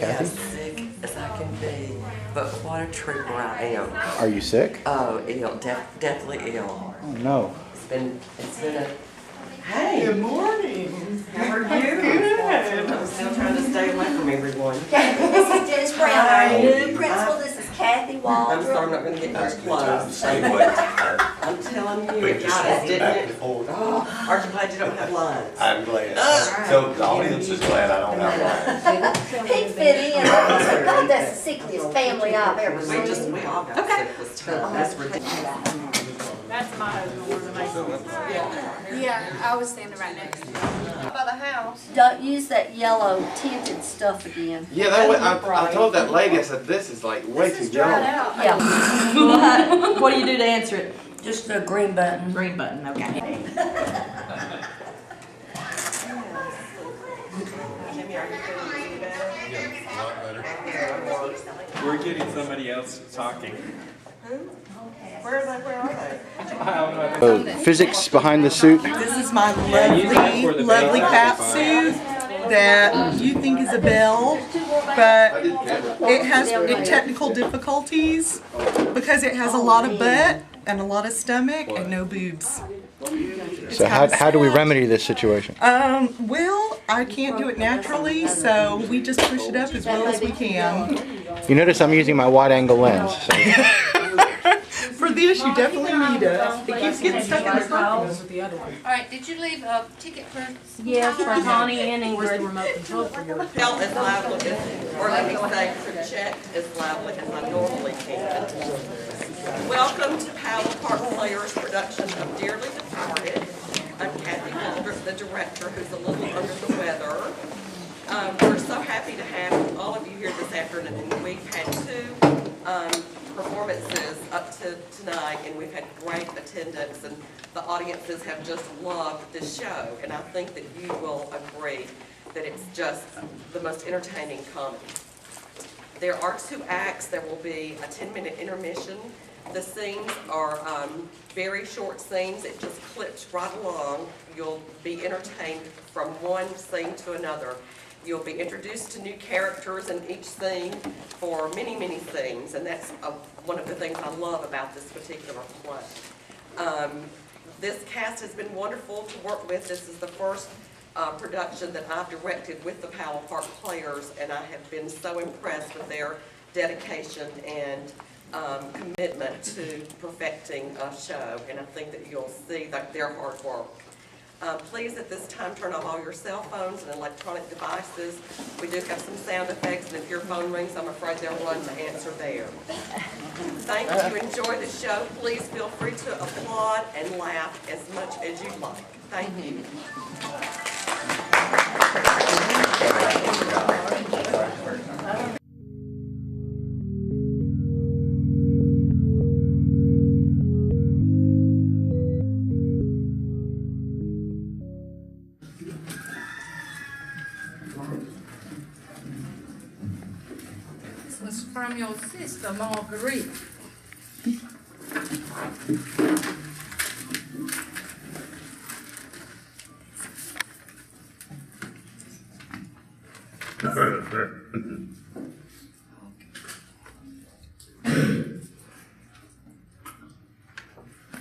Kathy? As sick as I can be, but what a trooper I am. Are you sick? Oh, ill, deathly ill. Oh no. It's been a. Hey. Good morning. How are you? Good. I'm still trying to stay away from everyone. This is Dennis Brown, our Hi. new principal. This is Kathy I'm sorry I'm Waldron. not going to get much Same way. close. I'm telling you, We it just got walked us, didn't back it? and forth. Oh, aren't you glad you don't have lines? I'm glad. So the audience is glad I don't have lines. He fit in. God, that's the sickliest family I've ever We seen. all got sick this time. That's ridiculous. That's my husband, one of the Yeah, I was standing right next to you. By the house. Don't use that yellow tinted stuff again. Yeah, that way, I told that lady, I said, this is like way too Dried young. out. Yeah. What do you do to answer it? Just the green button. Green button, okay. We're getting somebody else talking. Where are they? Physics behind the suit. This is my you guys were the lovely best. cap suit that you think is a bell, but it has technical difficulties because it has a lot of butt and a lot of stomach and no boobs. So how do we remedy this situation? Well, I can't do it naturally, so we just push it up as well as we can. You notice I'm using my wide angle lens. So. For this, you definitely need it. It keeps getting stuck in the circle. All right, did you leave a ticket for? Yes, for Honey and Where's the Ingrid. remote control for your? Felt as lively as, or let me say, project as lively as I normally can. Welcome to Powell Park Players' production of Dearly Departed. I'm Kathy Waldron, the director, who's a little under the weather. We're so happy to have all of you here this afternoon. We've had two performances up to tonight, and we've had great attendance, and the audiences have just loved this show, and I think that you will agree that it's just the most entertaining comedy. There are two acts. There will be a 10-minute intermission. The scenes are very short scenes. It just clips right along. You'll be entertained from one scene to another. You'll be introduced to new characters in each scene for many, many scenes, and that's one of the things I love about this particular play. This cast has been wonderful to work with. This is the first production that I've directed with the Powell Park Players, and I have been so impressed with their dedication and commitment to perfecting a show, and I think that you'll see that their hard work. Please at this time turn off all your cell phones and electronic devices. We do have some sound effects, and if your phone rings, I'm afraid they'll run to answer there. Thank you. Enjoy the show. Please feel free to applaud and laugh as much as you like. Thank you. This was from your sister, Marguerite.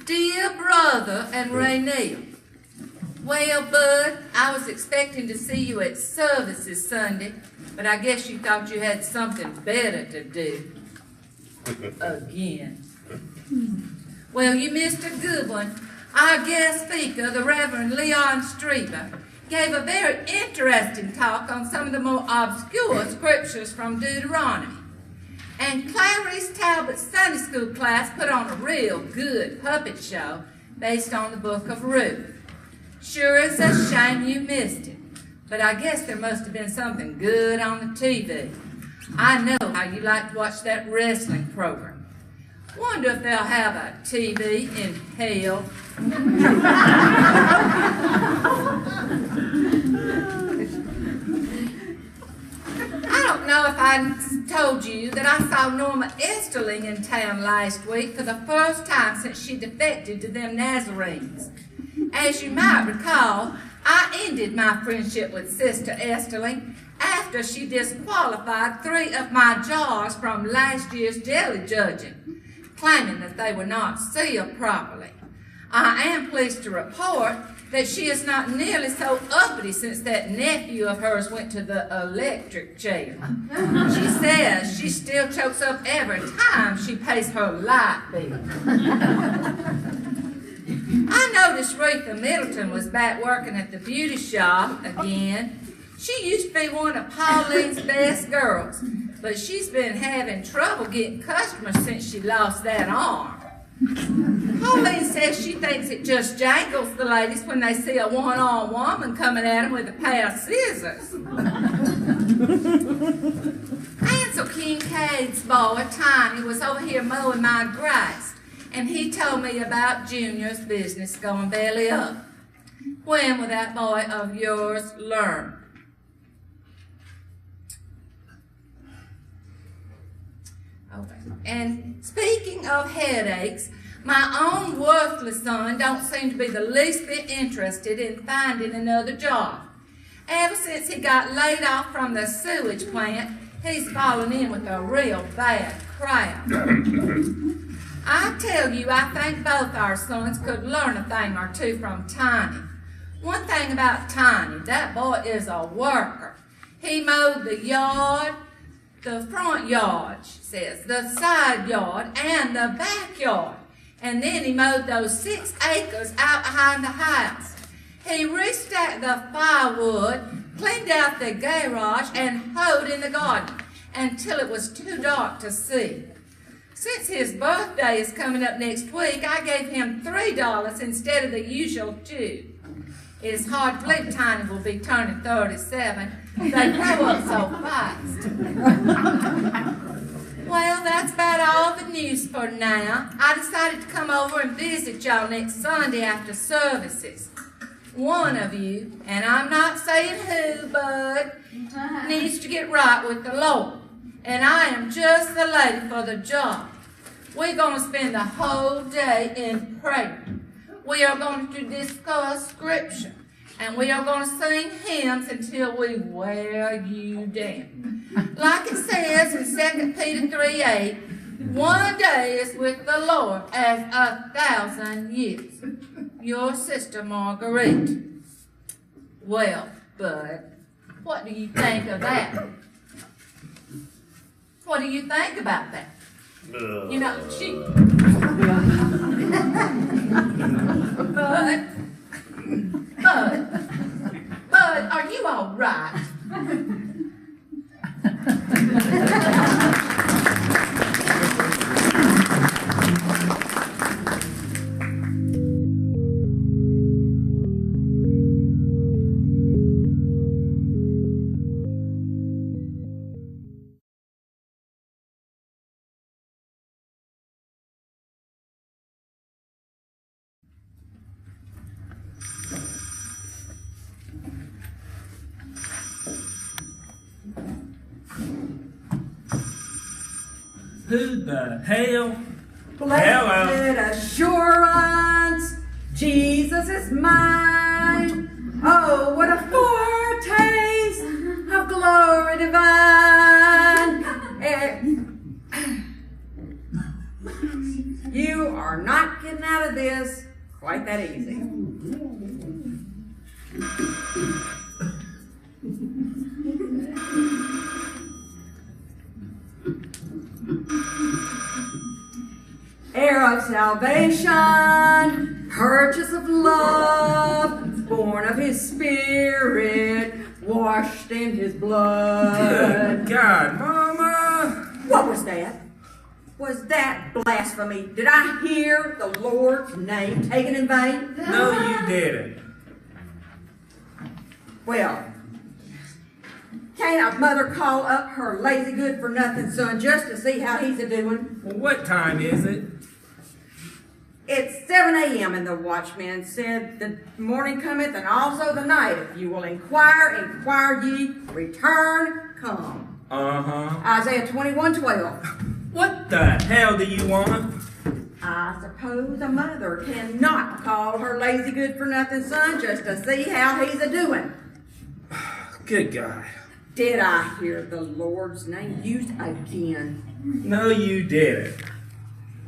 Dear brother and Rainier, well, Bud, I was expecting to see you at services Sunday, but I guess you thought you had something better to do. Again. Well, you missed a good one. Our guest speaker, the Reverend Leon Strieber, gave a very interesting talk on some of the more obscure scriptures from Deuteronomy. And Clarice Talbot's Sunday school class put on a real good puppet show based on the book of Ruth. Sure, it's a shame you missed it, but I guess there must have been something good on the TV. I know how you like to watch that wrestling program. Wonder if they'll have a TV in hell. I don't know if I told you that I saw Norma Esterling in town last week for the first time since she defected to them Nazarenes. As you might recall, I ended my friendship with Sister Esterling after after she disqualified 3 of my jars from last year's deli judging, claiming that they were not sealed properly. I am pleased to report that she is not nearly so uppity since that nephew of hers went to the electric chair. She says she still chokes up every time she pays her light bill. I noticed Retha Middleton was back working at the beauty shop again. She used to be one of Pauline's best girls, but she's been having trouble getting customers since she lost that arm. Pauline says she thinks it just jangles the ladies when they see a one-armed woman coming at them with a pair of scissors. Ansel Kincaid's boy, Tiny, was over here mowing my grass, and he told me about Junior's business going belly up. When will that boy of yours learn? Okay. And speaking of headaches, my own worthless son don't seem to be the least bit interested in finding another job. Ever since he got laid off from the sewage plant, he's fallen in with a real bad crowd. I tell you, I think both our sons could learn a thing or two from Tiny. One thing about Tiny, that boy is a worker. He mowed the yard, the front yard, she says, the side yard, and the backyard. And then he mowed those 6 acres out behind the house. He restacked the firewood, cleaned out the garage, and hoed in the garden until it was too dark to see. Since his birthday is coming up next week, I gave him $3 instead of the usual $2. It is hard to believe Tiny will be turning 37. They grow up so fast. Well, that's about all the news for now. I decided to come over and visit y'all next Sunday after services. One of you, and I'm not saying who, but needs to get right with the Lord. And I am just the lady for the job. We're going to spend the whole day in prayer. We are going to discuss Scripture. And we are going to sing hymns until we wear you down. Like it says in 2 Peter 3:8, one day is with the Lord as 1,000 years. Your sister Marguerite. Well, Bud, what do you think of that? What do you think about that? You know, she... Bud, are you all right? Who the hell? Blessed assurance, Jesus is mine. Oh, what a foretaste of glory divine. You are not getting out of this quite that easy. Heir of salvation, purchase of love, born of his spirit, washed in his blood. Good God, Mama! What was that? Was that blasphemy? Did I hear the Lord's name taken in vain? No, you didn't. Well, can't a mother call up her lazy good-for-nothing son just to see how he's a-doing? Well, what time is it? It's 7 a.m. and the watchman said, the morning cometh and also the night. If you will inquire ye, return, come. Uh-huh. Isaiah 21:12. What the hell do you want? I suppose a mother cannot call her lazy good-for-nothing son just to see how he's a-doing. Good God. Did I hear the Lord's name used again? No, you didn't.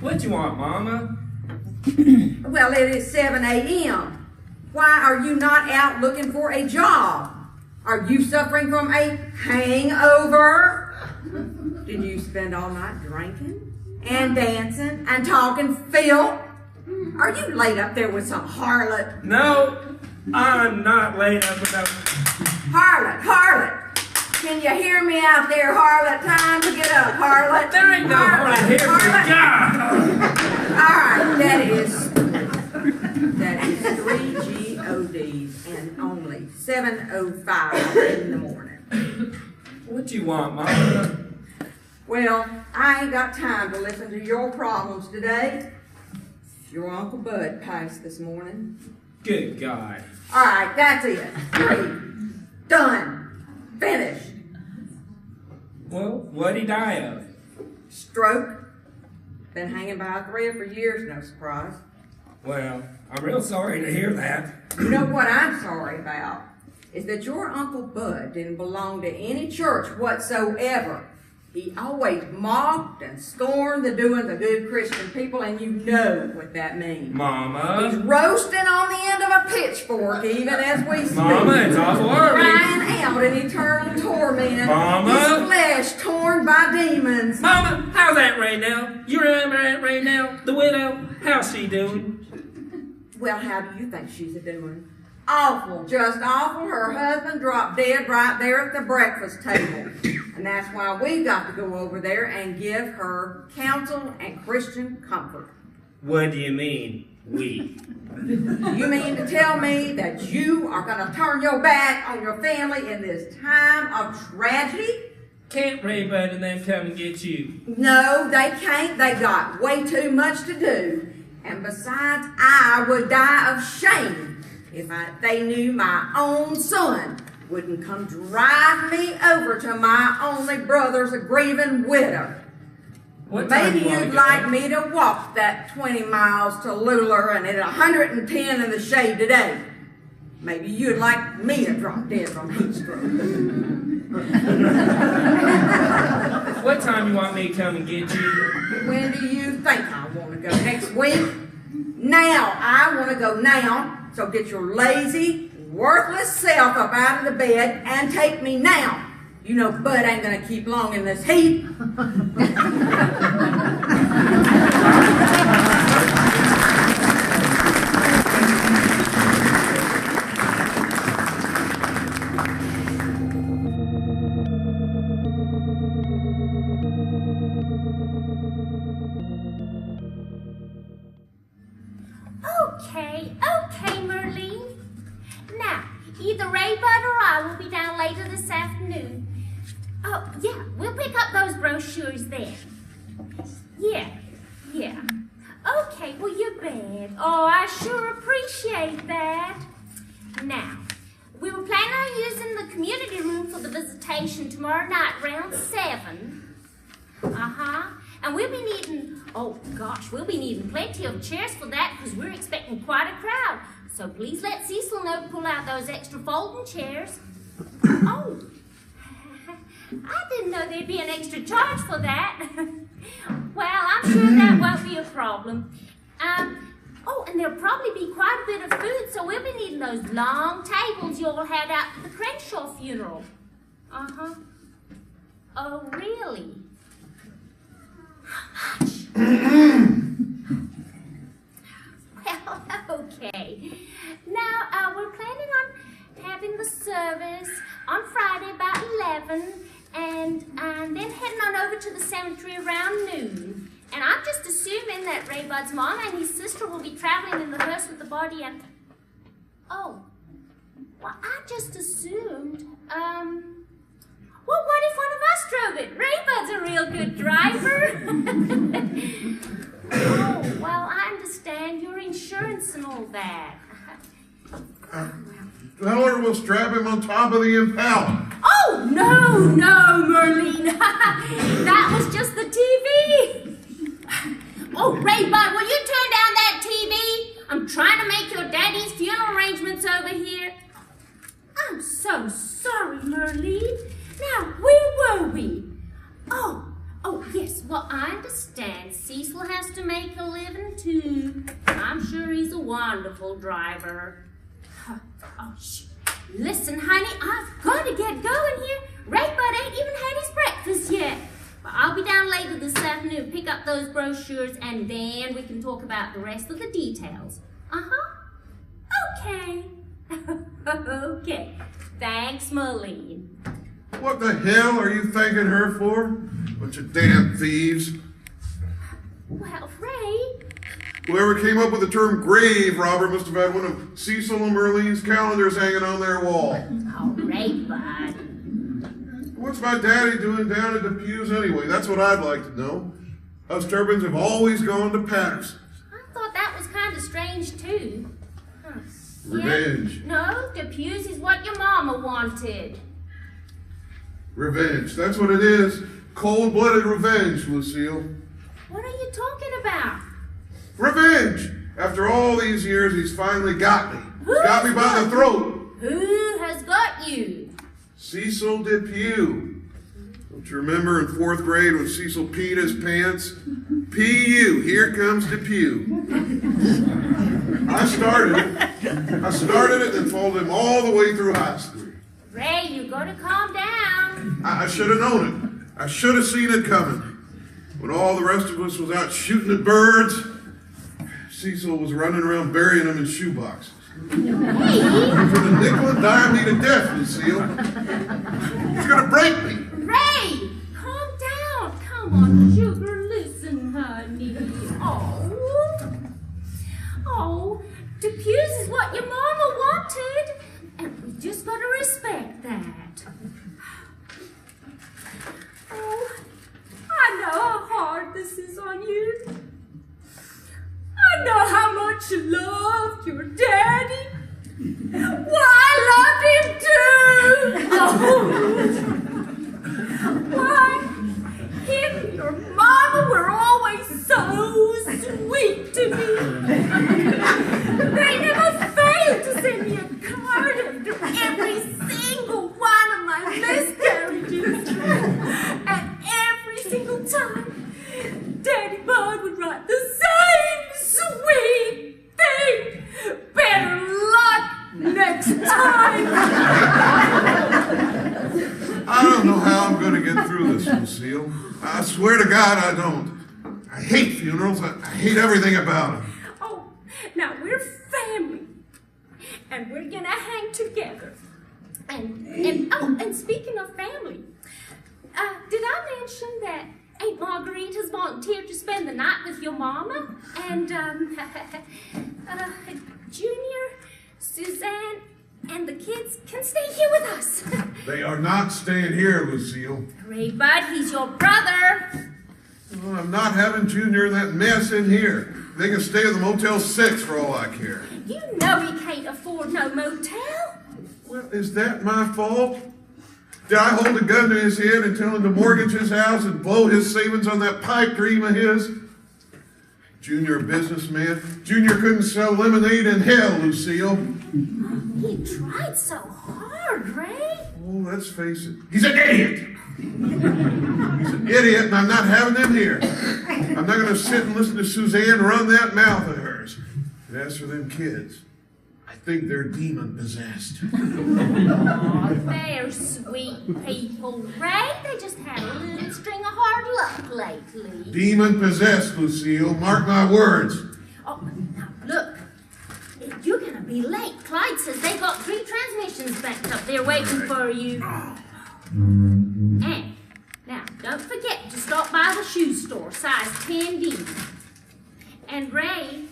What you want, Mama? Well, it is 7 a.m. Why are you not out looking for a job? Are you suffering from a hangover? Did you spend all night drinking and dancing and talking filth? Are you laid up there with some harlot? No, I'm not laid up with no... Harlot! Can you hear me out there, harlot? Time to get up, harlot. There ain't no harlot here for God. Alright, that is 3 GODs and only 7:05 in the morning. What you want, Mama? Well, I ain't got time to listen to your problems today. Your Uncle Bud passed this morning. Good God. Alright, that's it. 3. Done. Finished. Well, what'd he die of? Stroke. Been hanging by a thread for years, no surprise. Well, I'm real sorry to hear that. You know what I'm sorry about? Is that your Uncle Bud didn't belong to any church whatsoever. He always mocked and scorned the doings of good Christian people, and you know what that means. He's Mama. roasting on the end of a pitchfork, even as we speak. Mama, it's awful early. Crying out in eternal torment. Mama. His flesh torn by demons. Mama, how's that right now? You remember that right now? The widow? How's she doing? Well, how do you think she's a-doing? Awful, just awful. Her husband dropped dead right there at the breakfast table. And that's why we got to go over there and give her counsel and Christian comfort. What do you mean, we? You mean to tell me that you are going to turn your back on your family in this time of tragedy? Can't Ray Bud and them come and get you? No, they can't. They got way too much to do. And besides, I would die of shame if they knew my own son wouldn't come drive me over to my only brother's a grieving widow. What time Maybe you wanna you'd go? like me to walk that 20 miles to Lular and at 110 in the shade today. Maybe you'd like me to drop dead from heat stroke. What time you want me to come and get you? When do you think I want to go? Next week? Now. I want to go now. So get your lazy, worthless self up out of the bed and take me now. You know Bud ain't going to keep long in this heat. Okay, Merlene. Now, either Ray Bud or I will be down later this afternoon. Oh, yeah, we'll pick up those brochures then. Yeah. Okay, well, you're bad. Oh, I sure appreciate that. Now, we were planning on using the community room for the visitation tomorrow night around 7. And we'll be needing, we'll be needing plenty of chairs for that because we're expecting quite a crowd. So please let Cecil know to pull out those extra folding chairs. Oh, I didn't know there'd be an extra charge for that. Well, I'm sure that won't be a problem. And there'll probably be quite a bit of food, so we'll be needing those long tables you all had out at the Crenshaw funeral. Oh, really? How much? Well, okay. Now, we're planning on having the service on Friday about 11 and then heading on over to the cemetery around noon. And I'm just assuming that Ray Bud's mom and his sister will be traveling in the hearse with the body and... Oh. Well, I just assumed, Well, what if one of us drove it? Ray Bud's a real good driver. Oh, well, I understand your insurance and all that. Tell her we'll strap him on top of the Impala. Oh, no, Merlene. That was just the TV. Oh, Ray Bud, will you turn down that TV? I'm trying to make your daddy's funeral arrangements over here. I'm so sorry, Merlene. Well, I understand Cecil has to make a living too. I'm sure he's a wonderful driver. Oh, shh. Listen, honey, I've got to get going here. Raybud ain't even had his breakfast yet. But I'll be down later this afternoon, pick up those brochures, and then we can talk about the rest of the details. Okay. Okay. Thanks, Marlene. What the hell are you thanking her for? Bunch of damn thieves. Well, Ray. Whoever came up with the term grave robber must have had one of Cecil and Merlene's calendars hanging on their wall. Oh, Raybud. What's my daddy doing down at Depues anyway? That's what I'd like to know. Us Turbans have always gone to Pax. I thought that was kind of strange, too. Huh. Revenge. Yeah. No, Depues is what your mama wanted. Revenge. That's what it is. Cold-blooded revenge, Lucille. What are you talking about? Revenge! After all these years, he's finally got me. He's got me by the throat. Who has got you? Cecil Depew. Don't you remember in 4th grade when Cecil peed his pants? P.U. Here comes Depew. I started it and followed him all the way through high school. Ray, you gotta calm down. I should have known it. I should have seen it coming. When all the rest of us was out shooting at birds, Cecil was running around burying them in shoeboxes. For the nickel and dime me to death, Lucille. He's gonna break me. Ray, calm down. Come on, sugar, listen, honey. Oh, Depues is what your mama wanted, and we just gotta respect that. Oh, I know how hard this is on you. I know how much you loved your daddy. Well, I loved him too. Oh. Why, him and your mama were always so sweet to me. They never failed to send me a card after every single one of my miscarriages. And every single time, Daddy Bud would write the same sweet thing. Better luck next time. I don't know how I'm going to get through this, Lucille. I swear to God I don't. I hate funerals. I hate everything about them. Oh, now we're family. And we're gonna hang together. And speaking of family, did I mention that Aunt Marguerite has volunteered to spend the night with your mama? And Junior, Suzanne, and the kids can stay here with us. They are not staying here, Lucille. Ray Bud, he's your brother. Well, I'm not having Junior and that mess in here. They can stay at the Motel 6 for all I care. You know he can't afford no motel. Well, is that my fault? Did I hold a gun to his head and tell him to mortgage his house and blow his savings on that pipe dream of his? Junior, a businessman. Junior couldn't sell lemonade in hell, Lucille. He tried so hard, Ray. Oh, let's face it. He's an idiot. He's an idiot, and I'm not having him here. I'm not going to sit and listen to Suzanne run that mouth of hers. And as for them kids, I think they're demon-possessed. Oh, they're sweet people, Ray. They just had a little string of hard luck lately. Demon-possessed, Lucille. Mark my words. Oh, now look. You're gonna be late. Clyde says they got 3 transmissions backed up there waiting for you. And now, don't forget to stop by the shoe store, size 10D. And Ray,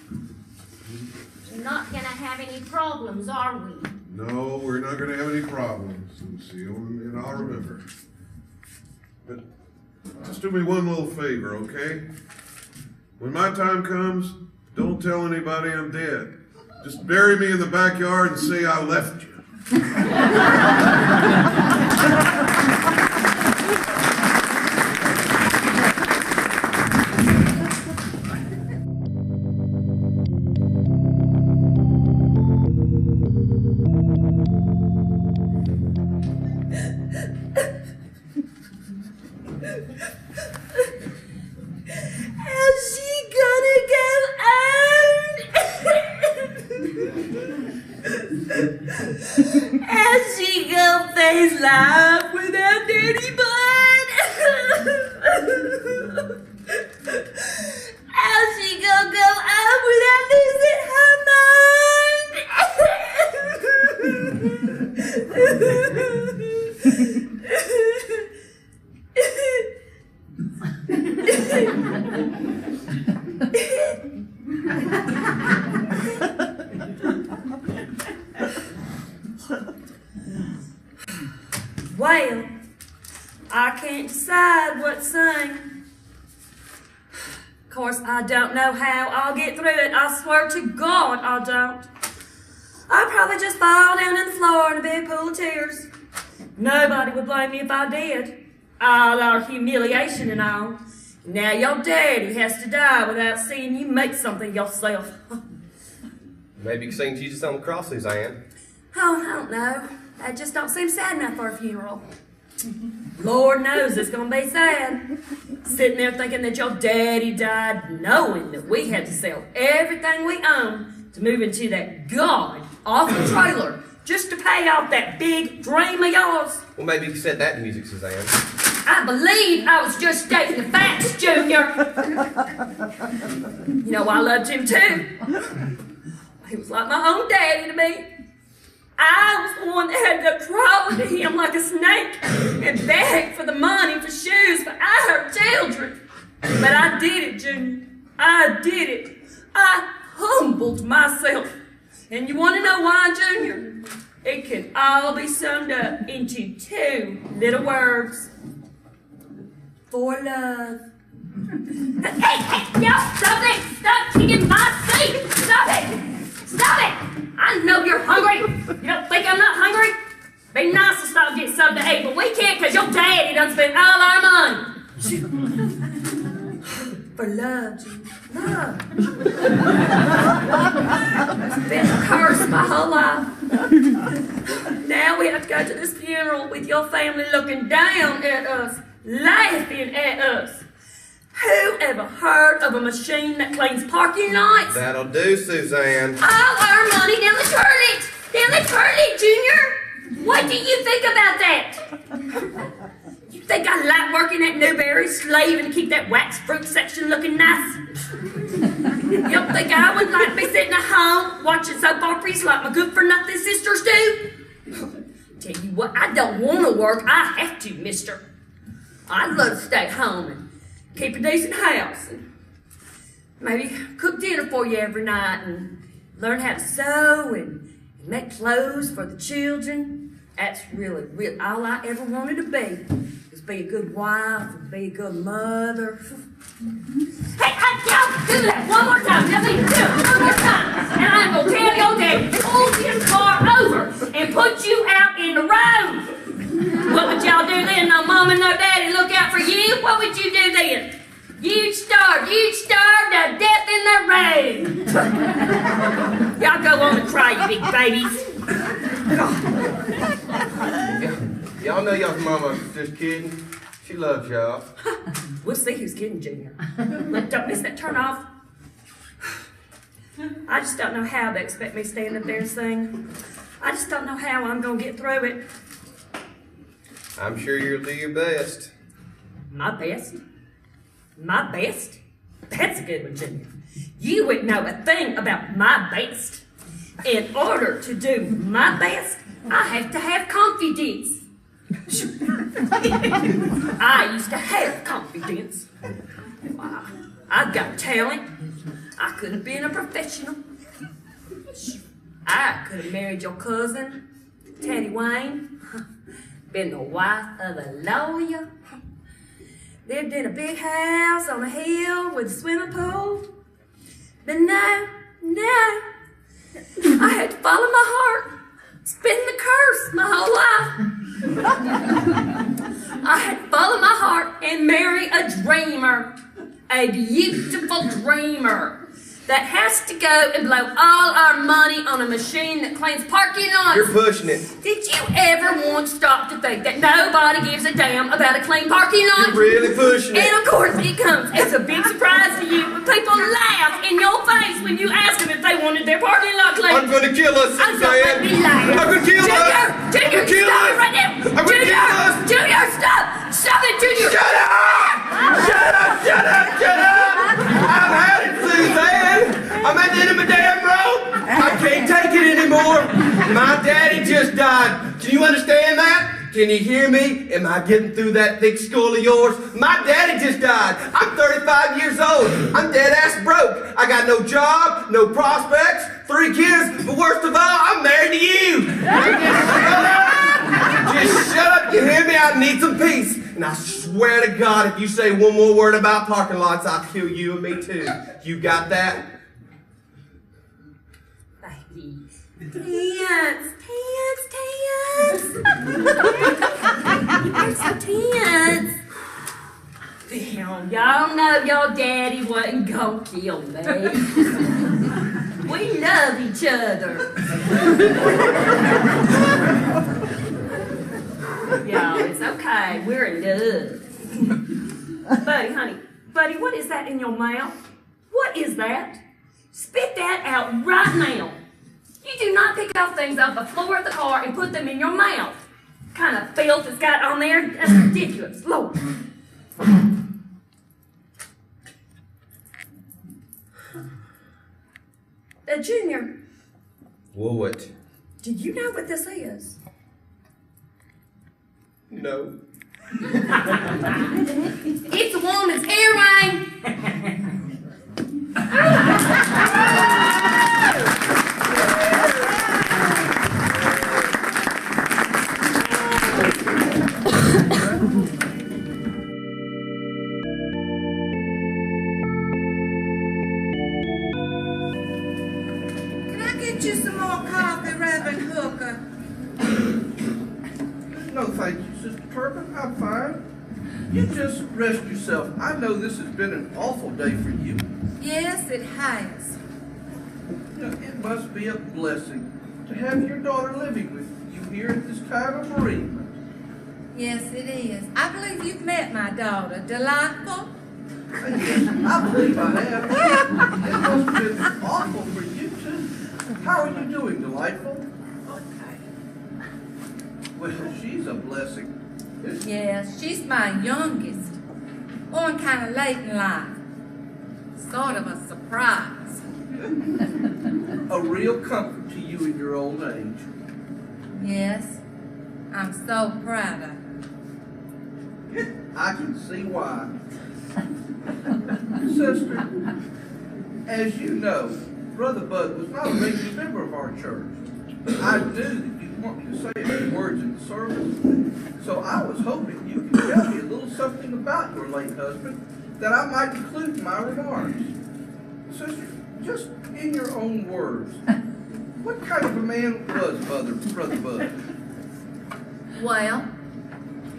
we're not gonna have any problems, are we? No, we're not going to have any problems, Lucille, and I'll remember. But just do me one little favor, okay? When my time comes, don't tell anybody I'm dead. Just bury me in the backyard and say I left you. Well, I can't decide what to sing. Of course, I don't know how I'll get through it. I swear to God, I don't. I'd probably just fall down on the floor in a big pool of tears. Nobody would blame me if I did. All our humiliation and all. Now your daddy has to die without seeing you make something yourself. Maybe you can sing Jesus on the cross, Suzanne. Oh, I don't know. That just don't seem sad enough for a funeral. Lord knows it's gonna be sad. Sitting there thinking that your daddy died, knowing that we had to sell everything we own to move into that god-awful trailer just to pay off that big dream of yours. Well, maybe you can set that to music, Suzanne. I believe I was just stating the facts, Junior. You know, I loved him too. He was like my own daddy to me. I was the one that had to crawl into him like a snake and beg for the money for shoes for our children. But I did it, Junior. I did it. I humbled myself. And you want to know why, Junior? It can all be summed up into two little words. For love. Hey, no, stop it! Stop kicking my feet! Stop it! Stop it! I know you're hungry. You don't think I'm not hungry? Be nice to stop getting something to eat, but we can't because your daddy done spent all our money. For love, Junior. Love. It's been a curse my whole life. Now we have to go to this funeral with your family looking down at us, laughing at us. Who ever heard of a machine that cleans parking lots? That'll do, Suzanne. All our money down the toilet! Down the toilet, Junior! What do you think about that? You think I like working at Newberry, slaving to keep that wax fruit section looking nice? You don't think I would like to be sitting at home watching soap operas like my good-for-nothing sisters do? Tell you what, I don't want to work. I have to, mister. I'd love to stay home and keep a decent house and maybe cook dinner for you every night and learn how to sew and make clothes for the children. That's really all I ever wanted to be, was be a good wife and be a good mother. Hey, don't do that one more time. Let me do it one more time. And I'm going to tell your daddy to pull his car over and put you out in the road. What would y'all do then? No mom and no daddy look out for you? What would you do then? You'd starve to death in the road. Y'all go on and cry, you big babies. Y'all know y'all's mama just kidding. She loves y'all. We'll see who's kidding, Junior. Look, don't miss that turn off. I just don't know how they expect me to stand up there and sing. I just don't know how I'm going to get through it. I'm sure you'll do your best. My best? My best? That's a good one, Junior. You wouldn't know a thing about my best. In order to do my best, I have to have confidence. I used to have confidence. I've got talent. I could have been a professional. I could have married your cousin, Teddy Wayne. Been the wife of a lawyer. Lived in a big house on a hill with a swimming pool. But no. I had to follow my heart. It's been the curse my whole life. I had to follow my heart and marry a dreamer. A beautiful dreamer. That has to go and blow all our money on a machine that cleans parking lots. You're pushing it. Did you ever once stop to think that nobody gives a damn about a clean parking lot? You're really pushing it. And of course it comes as a big surprise to you when people laugh in your face when you ask them if they wanted their parking lot cleaned. I'm gonna kill us, Suzanne. I'm gonna kill us. Junior, stop it right now. Junior, stop. Stop it, Junior. Shut up. I've had it, Suzanne. I'm at the end of my damn rope. I can't take it anymore. My daddy just died. Can you understand that? Can you hear me? Am I getting through that thick skull of yours? My daddy just died. I'm 35 years old. I'm dead ass broke. I got no job, no prospects, 3 kids, but worst of all, I'm married to you. Hey, shut up, you hear me? I need some peace. And I swear to God, if you say one more word about parking lots, I'll kill you and me too. You got that? Baby. Tense. You're so tense. Damn, y'all know your daddy wasn't gonna kill me. We love each other. Y'all, it's okay. We're in love. Buddy, honey. Buddy, what is that in your mouth? What is that? Spit that out right now. You do not pick out things off the floor of the car and put them in your mouth. What kind of filth it's got on there? That's ridiculous. Lord. Junior. What? Do you know what this is? No. It's a woman's earring. You some more coffee, Reverend Hooker? No, thank you, Sister Turpin. I'm fine. You just rest yourself. I know this has been an awful day for you. Yes, it has. You know, it must be a blessing to have your daughter living with you here at this time of bereavement. Yes, it is. I believe you've met my daughter. Delightful? Yes, I believe I have. It must have been awful for you, too. How are you doing, Delightful? Okay. Well, she's a blessing. Yes, she's my youngest. Born kind of late in life. Sort of a surprise. A real comfort to you in your old age. Yes, I'm so proud of her. I can see why. Sister, as you know, Brother Bud was not a regular member of our church. I knew that you'd want me to say a few words in the service, so I was hoping you could tell me a little something about your late husband that I might include in my remarks. Sister, just in your own words, what kind of a man was Brother Bud? Well,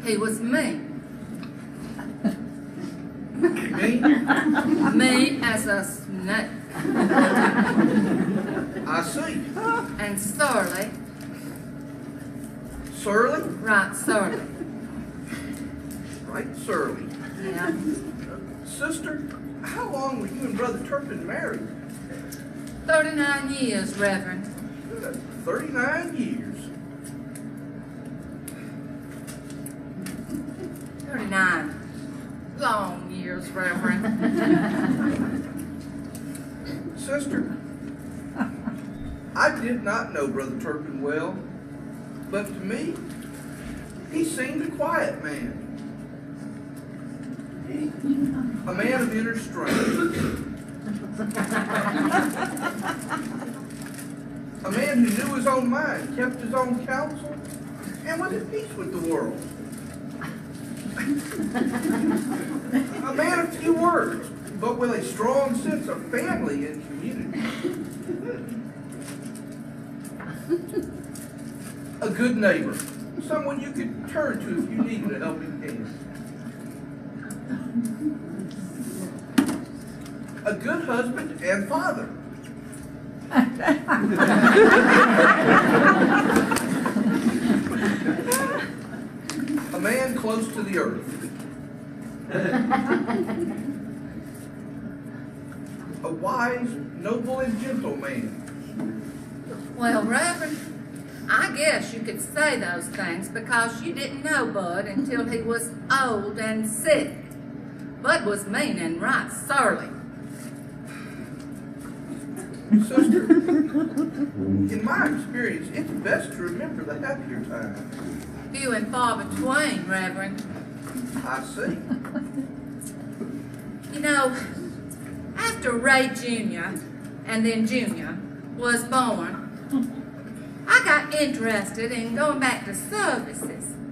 he was mean. Mean as a snake. I see. And surly. Surly? Right, surly. Right, surly. Yeah. Sister, how long were you and Brother Turpin married? 39 years, Reverend. 39 years. 39 long years, Reverend. Sister, I did not know Brother Turpin well, but to me, he seemed a quiet man. A man of inner strength. A man who knew his own mind, kept his own counsel, and was at peace with the world. A man of few words, but with a strong sense of family and community. A good neighbor, someone you could turn to if you needed a helping hand. A good husband and father. A man close to the earth. A wise, noble, and gentle man. Well, Reverend, I guess you could say those things because you didn't know Bud until he was old and sick. Bud was mean and right surly. Sister, in my experience, it's best to remember the happier times. Few and far between, Reverend. I see. You know, after Ray Jr. and then Junior was born, I got interested in going back to services.